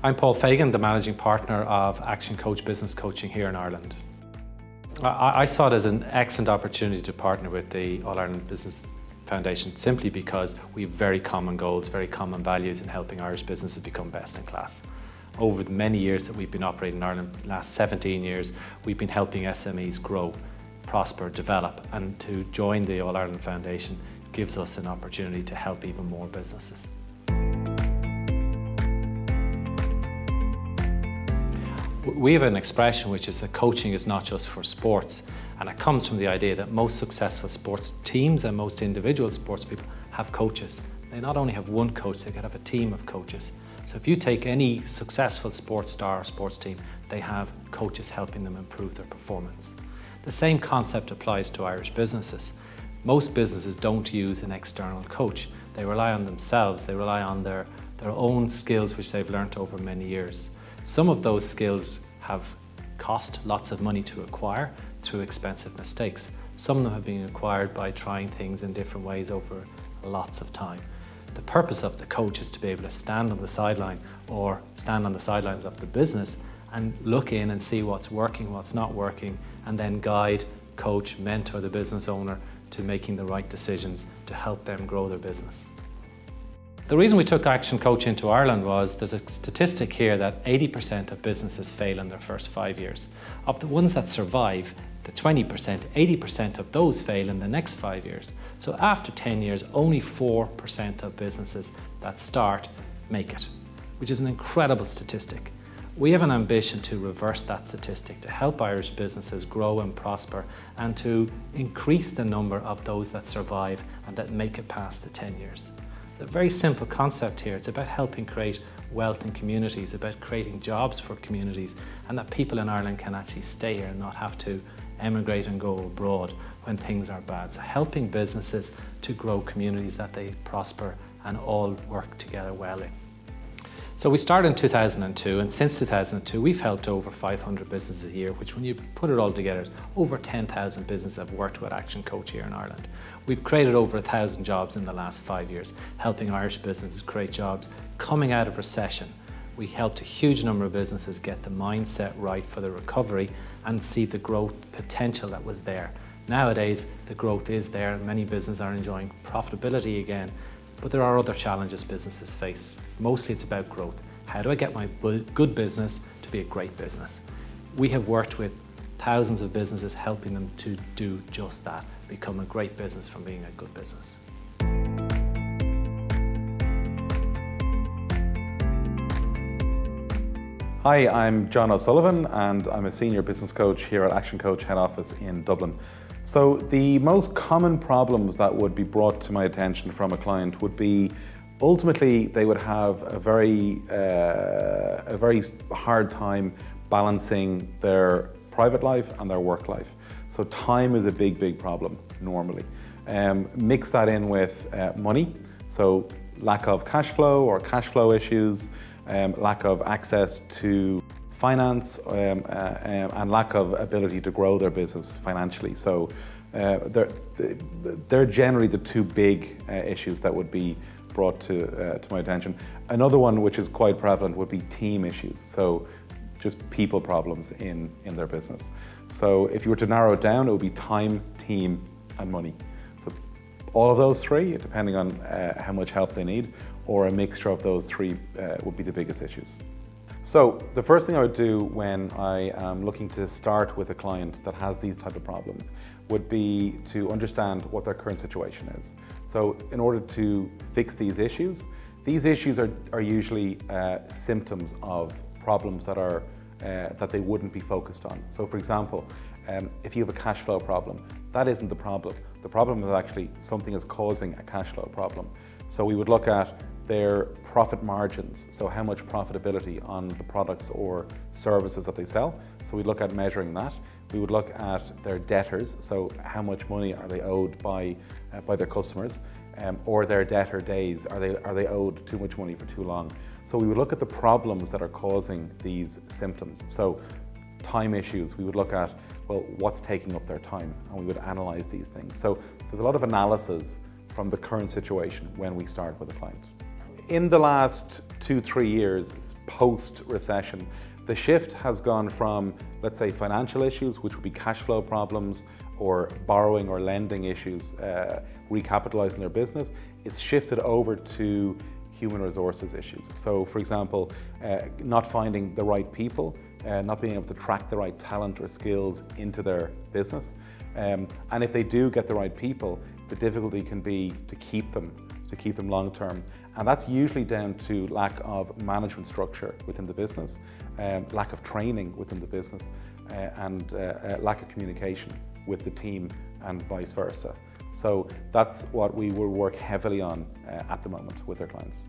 I'm Paul Fagan, the Managing Partner of Action Coach Business Coaching here in Ireland. I saw it as an excellent opportunity to partner with the All Ireland Business Foundation simply because we have very common goals, very common values in helping Irish businesses become best in class. Over the many years that we've been operating in Ireland, the last 17 years, we've been helping SMEs grow, prosper, develop, and to join the All Ireland Foundation gives us an opportunity to help even more businesses. We have an expression which is that coaching is not just for sports, and it comes from the idea that most successful sports teams and most individual sports people have coaches. They not only have one coach, they could have a team of coaches. So if you take any successful sports star or sports team, they have coaches helping them improve their performance. The same concept applies to Irish businesses. Most businesses don't use an external coach. They rely on themselves, they rely on their own skills which they've learnt over many years. Some of those skills have cost lots of money to acquire through expensive mistakes. Some of them have been acquired by trying things in different ways over lots of time. The purpose of the coach is to be able to stand on the sideline or stand on the sidelines of the business and look in and see what's working, what's not working, and then guide, coach, mentor the business owner to making the right decisions to help them grow their business. The reason we took Action Coach into Ireland was there's a statistic here that 80% of businesses fail in their first 5 years. Of the ones that survive, the 20%, 80% of those fail in the next 5 years. So after 10 years, only 4% of businesses that start make it, which is an incredible statistic. We have an ambition to reverse that statistic, to help Irish businesses grow and prosper, and to increase the number of those that survive and that make it past the 10 years. A very simple concept here. It's about helping create wealth in communities, about creating jobs for communities, and that people in Ireland can actually stay here and not have to emigrate and go abroad when things are bad. So helping businesses to grow communities that they prosper and all work together well in. So we started in 2002, and since 2002 we've helped over 500 businesses a year, which when you put it all together, over 10,000 businesses have worked with Action Coach here in Ireland. We've created over 1,000 jobs in the last 5 years, helping Irish businesses create jobs coming out of recession. We helped a huge number of businesses get the mindset right for the recovery and see the growth potential that was there. Nowadays, the growth is there and many businesses are enjoying profitability again. But there are other challenges businesses face. Mostly it's about growth. How do I get my good business to be a great business? We have worked with thousands of businesses helping them to do just that, become a great business from being a good business. Hi, I'm John O'Sullivan and I'm a Senior Business Coach here at Action Coach Head Office in Dublin. So the most common problems that would be brought to my attention from a client would be ultimately they would have a very hard time balancing their private life and their work life. So time is a big problem normally. Mix that in with money, so lack of cash flow or cash flow issues, lack of access to finance and lack of ability to grow their business financially. So they're generally the two big issues that would be brought to my attention. Another one which is quite prevalent would be team issues. So just people problems in their business. So if you were to narrow it down, it would be time, team and money. So all of those three, depending on how much help they need, or a mixture of those three would be the biggest issues. So the first thing I would do when I am looking to start with a client that has these type of problems would be to understand what their current situation is. So in order to fix these issues are usually symptoms of problems that they wouldn't be focused on. So for example, if you have a cash flow problem, that isn't the problem. The problem is actually something is causing a cash flow problem. So we would look at their profit margins, so how much profitability on the products or services that they sell. So we'd look at measuring that. We would look at their debtors, so how much money are they owed by their customers, or their debtor days, are they owed too much money for too long. So we would look at the problems that are causing these symptoms. So time issues, we would look at, well, what's taking up their time, and we would analyze these things. So there's a lot of analysis from the current situation when we start with a client. In the last 2-3 years post-recession, the shift has gone from, let's say, financial issues, which would be cash flow problems or borrowing or lending issues, recapitalizing their business. It's shifted over to human resources issues. So, for example, not finding the right people, not being able to attract the right talent or skills into their business. And if they do get the right people, the difficulty can be to keep them long term. And that's usually down to lack of management structure within the business, lack of training within the business, and lack of communication with the team and vice versa. So that's what we will work heavily on at the moment with our clients.